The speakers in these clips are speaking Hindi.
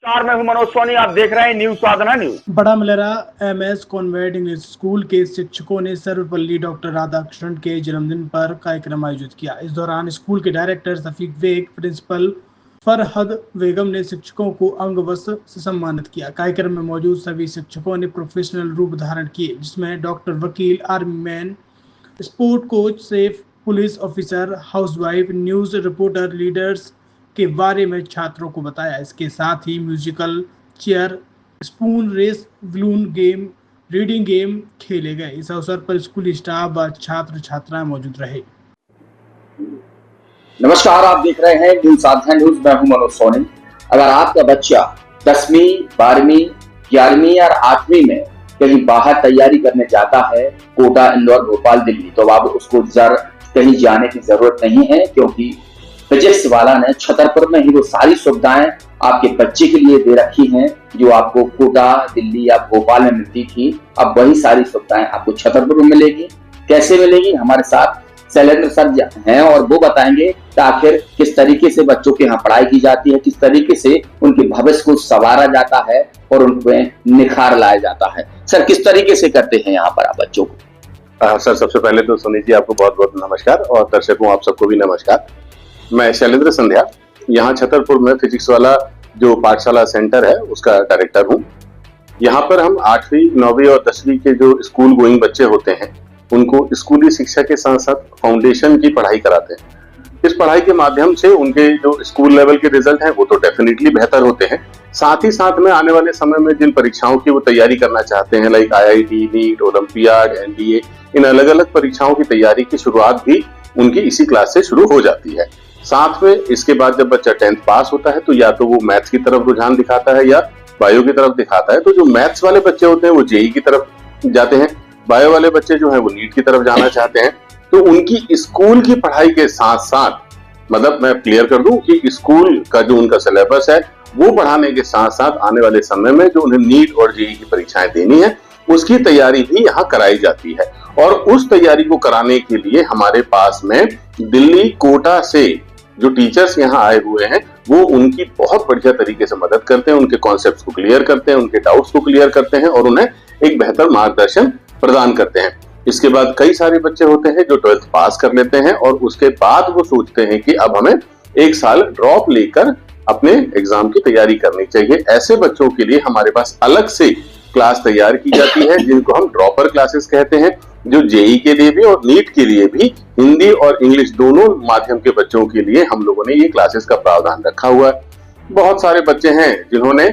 नमस्कार, मैं हूं मनोज सोनी। आप देख रहे हैं न्यूज साधना न्यूज। बड़ा Malera MS convent English school के शिक्षकों ने सर्वपल्ली डॉक्टर राधाकृष्णन के जन्मदिन पर कार्यक्रम आयोजित किया। इस दौरान स्कूल के डायरेक्टर शफीक बेग, प्रिंसिपल फरहद बेगम ने शिक्षकों को अंग वस्त्र से सम्मानित किया। कार्यक्रम में मौजूद सभी शिक्षकों ने प्रोफेशनल रूप धारण किए, जिसमें डॉक्टर, वकील, army man, sport coach, chef, police officer, housewife, news reporter, leaders के बारे में छात्रों को बताया। इसके साथ ही musical chair, spoon race, balloon game, reading game खेले गए। इस अवसर पर स्कूली स्टाफ व छात्र छात्राएं मौजूद रहे। नमस्कार, आप देख रहे हैं न्यूज साधना न्यूज। मैं हूं मनोज सोनी। अगर आपका बच्चा 10वीं, 12वीं, 11वीं और 8वीं में कहीं बाहर तैयारी करने जाता है, कोटा, इंदौर, भोपाल, दिल्ली, तो अब उसको कहीं जाने की जरूरत नहीं है, क्योंकि फिजिक्स वाला ने छतरपुर में ही वो सारी सुविधाएं आपके बच्चे के लिए दे रखी हैं जो आपको कोटा, दिल्ली या भोपाल में मिलती थी। अब वही सारी सुविधाएं आपको छतरपुर में मिलेगी। कैसे मिलेगी? हमारे साथ शैलेंद्र सर हैं और वो बताएंगे कि आखिर किस तरीके से बच्चों के यहाँ पढ़ाई की जाती है, किस तरीके से उनके भविष्य को संवारा जाता है और उनमें निखार लाया जाता है। सर, किस तरीके से करते हैं यहाँ पर आप बच्चों को? सर, सबसे पहले तो सुनील जी आपको बहुत बहुत नमस्कार और दर्शकों आप सबको भी नमस्कार। मैं शैलेंद्र संध्या, यहाँ छतरपुर में फिजिक्स वाला जो पाठशाला सेंटर है उसका डायरेक्टर हूँ। यहाँ पर हम 8वीं, 9वीं और 10वीं के जो स्कूल गोइंग बच्चे होते हैं उनको स्कूली शिक्षा के साथ साथ फाउंडेशन की पढ़ाई कराते हैं। इस पढ़ाई के माध्यम से उनके जो स्कूल लेवल के रिजल्ट हैं वो तो डेफिनेटली बेहतर होते हैं। साथ ही साथ में आने वाले समय में जिन परीक्षाओं की वो तैयारी करना चाहते हैं, like IIT, NEET, olympiad, NDA, इन अलग अलग परीक्षाओं की तैयारी की शुरुआत भी उनकी इसी क्लास से शुरू हो जाती है। साथ में इसके बाद जब बच्चा 10th पास होता है तो या तो वो मैथ्स की तरफ रुझान दिखाता है या बायो की तरफ दिखाता है। तो जो मैथ्स वाले बच्चे होते हैं वो JEE की तरफ जाते हैं, बायो वाले बच्चे जो हैं वो नीट की तरफ जाना चाहते हैं। तो उनकी स्कूल की पढ़ाई के साथ साथ, मतलब मैं क्लियर कर दूं कि स्कूल का जो उनका सिलेबस है वो पढ़ाने के साथ साथ आने वाले समय में जो उन्हें नीट और JEE की परीक्षाएं देनी है उसकी तैयारी भी यहाँ कराई जाती है। और उस तैयारी को कराने के लिए हमारे पास में दिल्ली, कोटा से जो टीचर्स यहाँ आए हुए हैं वो उनकी बहुत बढ़िया तरीके से मदद करते हैं, उनके कॉन्सेप्ट्स को क्लियर करते हैं, उनके डाउट्स को क्लियर करते हैं और उन्हें एक बेहतर मार्गदर्शन प्रदान करते हैं। इसके बाद कई सारे बच्चे होते हैं जो 12th पास कर लेते हैं और उसके बाद वो सोचते हैं कि अब हमें एक साल ड्रॉप लेकर अपने एग्जाम की तैयारी करनी चाहिए। ऐसे बच्चों के लिए हमारे पास अलग से क्लास तैयार की जाती है जिनको हम ड्रॉपर क्लासेस कहते हैं, जो JEE के लिए भी और नीट के लिए भी हिंदी और इंग्लिश दोनों माध्यम के बच्चों के लिए हम लोगों ने ये क्लासेस का प्रावधान रखा हुआ है। बहुत सारे बच्चे हैं जिन्होंने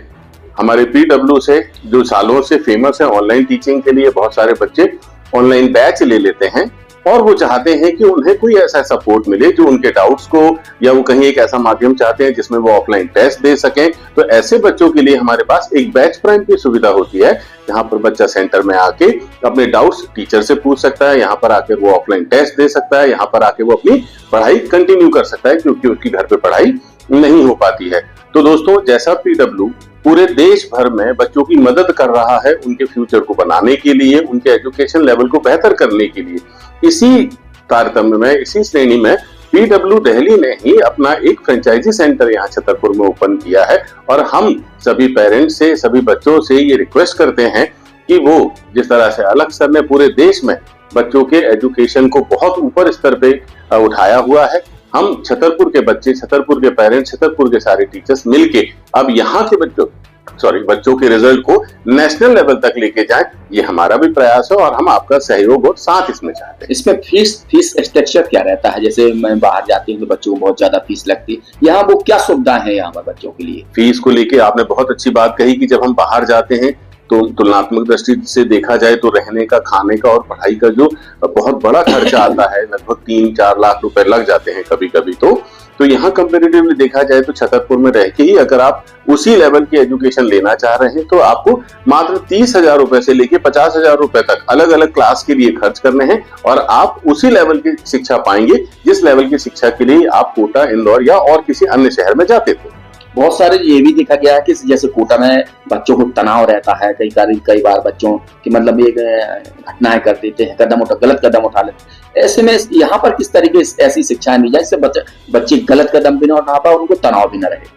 हमारे PW से जो सालों से फेमस है ऑनलाइन टीचिंग के लिए, बहुत सारे बच्चे ऑनलाइन बैच ले लेते हैं और वो चाहते हैं कि उन्हें कोई ऐसा सपोर्ट मिले जो उनके डाउट्स को, या वो कहीं एक ऐसा माध्यम चाहते हैं जिसमें वो ऑफलाइन टेस्ट दे सकें। तो ऐसे बच्चों के लिए हमारे पास एक बैच प्राइम की सुविधा होती है जहां पर बच्चा सेंटर में आके अपने डाउट्स टीचर से पूछ सकता है, यहाँ पर आके वो ऑफलाइन टेस्ट दे सकता है, यहाँ पर आके वो अपनी पढ़ाई कंटिन्यू कर सकता है क्योंकि उसकी घर पे पढ़ाई नहीं हो पाती है। तो दोस्तों, जैसा PW पूरे देश भर में बच्चों की मदद कर रहा है उनके फ्यूचर को बनाने के लिए, उनके एजुकेशन लेवल को बेहतर करने के लिए, इसी तारतम्य में, इसी श्रेणी में PW दिल्ली ने ही अपना एक फ्रेंचाइजी सेंटर यहाँ छतरपुर में ओपन किया है। और हम सभी पेरेंट्स से, सभी बच्चों से ये रिक्वेस्ट करते हैं कि वो जिस तरह से अलग सर ने पूरे देश में बच्चों के एजुकेशन को बहुत ऊपर स्तर पे उठाया हुआ है, हम छतरपुर के बच्चे, छतरपुर के पेरेंट्स, छतरपुर के सारे टीचर्स मिलके अब यहाँ के बच्चों के रिजल्ट को नेशनल लेवल तक लेके जाएं, ये हमारा भी प्रयास है और हम आपका सहयोग और साथ इसमें चाहते हैं। इसमें फीस स्ट्रक्चर क्या रहता है? जैसे मैं बाहर जाती हूँ तो बच्चों को बहुत ज्यादा फीस लगती है, यहाँ वो क्या सुविधा है यहाँ पर बच्चों के लिए? फीस को लेके आपने बहुत अच्छी बात कही कि जब हम बाहर जाते हैं तो तुलनात्मक दृष्टि से देखा जाए तो रहने का, खाने का और पढ़ाई का जो बहुत बड़ा खर्चा आता है, लगभग 3-4 लाख रुपए लग जाते हैं कभी कभी। तो यहाँ कंपेरेटिवली देखा जाए तो छतरपुर में रह के ही अगर आप उसी लेवल की एजुकेशन लेना चाह रहे हैं तो आपको मात्र 30,000 रुपए से लेके 50,000 रुपए तक अलग अलग क्लास के लिए खर्च करने हैं और आप उसी लेवल की शिक्षा पाएंगे जिस लेवल की शिक्षा के लिए आप कोटा, इंदौर या और किसी अन्य शहर में जाते थे। बहुत सारे ये भी देखा गया है कि जैसे कोटा में बच्चों को तनाव रहता है, कई बार बच्चों की मतलब ये घटनाएं कर देते हैं, गलत कदम उठा लेते हैं। ऐसे में यहाँ पर किस तरीके से ऐसी शिक्षाएं दी जाए जिससे बच्चे गलत कदम भी ना उठा पाए, उनको तनाव भी ना रहे?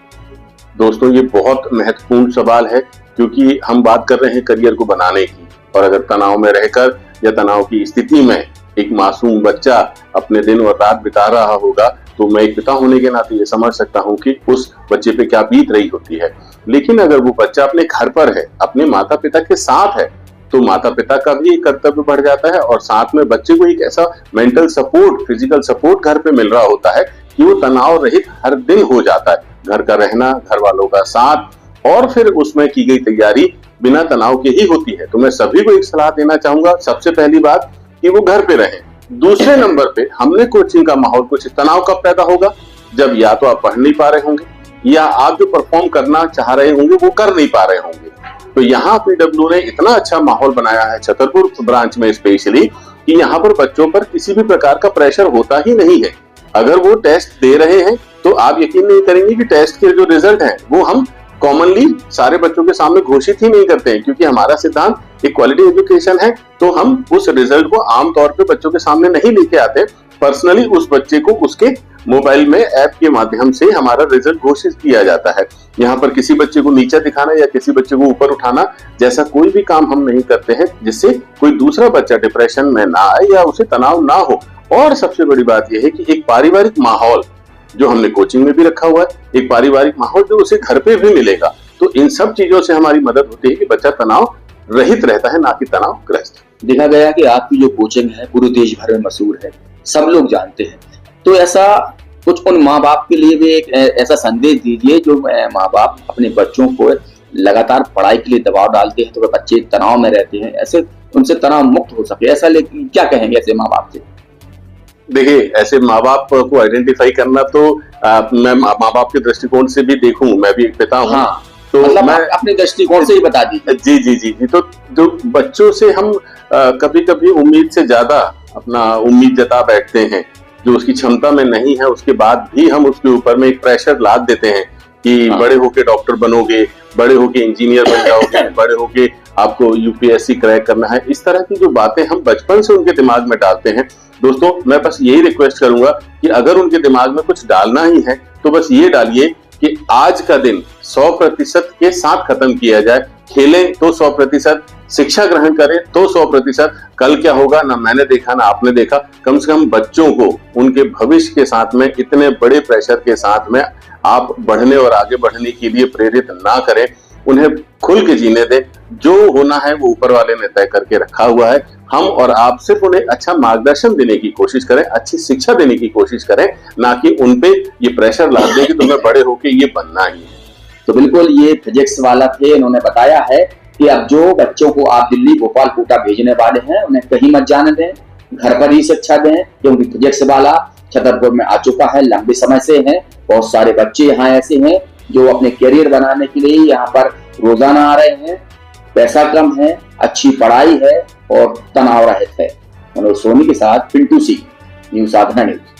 दोस्तों ये बहुत महत्वपूर्ण सवाल है, क्योंकि हम बात कर रहे हैं करियर को बनाने की, और अगर तनाव में रहकर या तनाव की स्थिति में एक मासूम बच्चा अपने दिन और रात बिता रहा होगा, तो मैं एक पिता होने के नाते ये समझ सकता हूँ कि उस बच्चे पे क्या बीत रही होती है। लेकिन अगर वो बच्चा अपने घर पर है, अपने माता पिता के साथ है, तो माता पिता का भी एक कर्तव्य बढ़ जाता है, और साथ में बच्चे को एक ऐसा मेंटल सपोर्ट, फिजिकल सपोर्ट घर पे मिल रहा होता है कि वो तनाव रहित हर दिन हो जाता है। घर का रहना, घर वालों का साथ, और फिर उसमें की गई तैयारी बिना तनाव के ही होती है। तो मैं सभी को एक सलाह देना चाहूंगा, सबसे पहली बात कि वो घर पे रहें। दूसरे नंबर पे हमने कोचिंग का माहौल, कुछ तनाव कब पैदा होगा, जब या तो आप पढ़ नहीं पा रहे होंगे, या आप जो परफॉर्म करना चाह रहे होंगे वो कर नहीं पा रहे होंगे। तो यहाँ पीडब्ल्यू ने इतना अच्छा माहौल बनाया है छतरपुर ब्रांच में स्पेशली, कि यहाँ पर बच्चों पर किसी भी प्रकार का प्रेशर होता ही नहीं है। अगर वो टेस्ट दे रहे हैं तो आप यकीन नहीं करेंगे कि टेस्ट के जो रिजल्ट हैं वो हम कॉमनली सारे बच्चों के सामने घोषित ही नहीं करते हैं, क्योंकि हमारा सिद्धांत एक क्वालिटी एजुकेशन है। तो हम उस रिजल्ट को आमतौर पे बच्चों के सामने नहीं लेके आते। पर्सनली उस बच्चे को उसके मोबाइल में ऐप के माध्यम से हमारा रिजल्ट घोषित किया जाता है। यहाँ पर किसी बच्चे को नीचा दिखाना या किसी बच्चे को ऊपर उठाना जैसा कोई भी काम हम नहीं करते हैं, जिससे कोई दूसरा बच्चा डिप्रेशन में ना आए या उसे तनाव ना हो। और सबसे बड़ी बात यह है कि एक पारिवारिक माहौल जो हमने कोचिंग में भी रखा हुआ है, एक पारिवारिक माहौल जो उसे घर पे भी मिलेगा। तो इन सब चीजों से हमारी मदद होती है कि बच्चा तनाव रहित रहता है, ना कि तनावग्रस्त। देखा गया कि आपकी जो कोचिंग है पूरे देश भर में मशहूर है, सब लोग जानते हैं। तो ऐसा कुछ उन माँ बाप के लिए भी एक ऐसा संदेश दीजिए जो माँ बाप अपने बच्चों को लगातार पढ़ाई के लिए दबाव डालते हैं, तो वे बच्चे तनाव में रहते हैं, ऐसे उनसे तनाव मुक्त हो सके, ऐसा लेकिन क्या कहेंगे ऐसे माँ बाप से? देखिए, ऐसे माँ बाप को आइडेंटिफाई करना तो मैं माँ बाप के दृष्टिकोण से भी देखूं, मैं भी एक पिता हूँ। हाँ, तो मतलब मैं अपने दृष्टिकोण से ही बता दीजिए। जी जी जी जी। तो जो बच्चों से हम कभी कभी उम्मीद से ज्यादा अपना उम्मीद जता बैठते हैं, जो उसकी क्षमता में नहीं है, उसके बाद भी हम उसके ऊपर में एक प्रेशर लाद देते हैं कि बड़े होके डॉक्टर बनोगे, बड़े होके इंजीनियर बन जाओगे, बड़े होके आपको यूपीएससी क्रैक करना है। इस तरह की जो बातें हम बचपन से उनके दिमाग में डालते हैं, दोस्तों मैं बस यही रिक्वेस्ट करूंगा कि अगर उनके दिमाग में कुछ डालना ही है तो बस ये डालिए कि आज का दिन 100% के साथ खत्म किया जाए। खेलें तो 100%, शिक्षा ग्रहण करें तो 100%। कल क्या होगा ना मैंने देखा ना आपने देखा। कम से कम बच्चों को उनके भविष्य के साथ में इतने बड़े प्रेशर के साथ में आप बढ़ने और आगे बढ़ने के लिए प्रेरित ना करें, उन्हें खुल के जीने दें। जो होना है वो ऊपर वाले ने तय करके रखा हुआ है। हम और आप सिर्फ उन्हें अच्छा मार्गदर्शन देने की कोशिश करें, अच्छी शिक्षा देने की कोशिश करें, ना कि उनपे ये प्रेशर ला दें कि तुम्हें बड़े होके ये बनना ही है। तो बिल्कुल ये फिजिक्स वाला थे, इन्होंने बताया है कि अब जो बच्चों को आप दिल्ली, भोपाल, कोटा भेजने वाले हैं उन्हें कहीं मत जाने दें, घर पर ही शिक्षा दें, क्योंकि फिजिक्स वाला छतरपुर में आ चुका है, लंबे समय से है। बहुत सारे बच्चे यहाँ ऐसे हैं जो अपने करियर बनाने के लिए यहाँ पर रोजाना आ रहे हैं। पैसा कम है, अच्छी पढ़ाई है और तनाव रहित है। मनोज सोनी के साथ पिंटू सिंह, न्यूज़ साधना न्यूज़।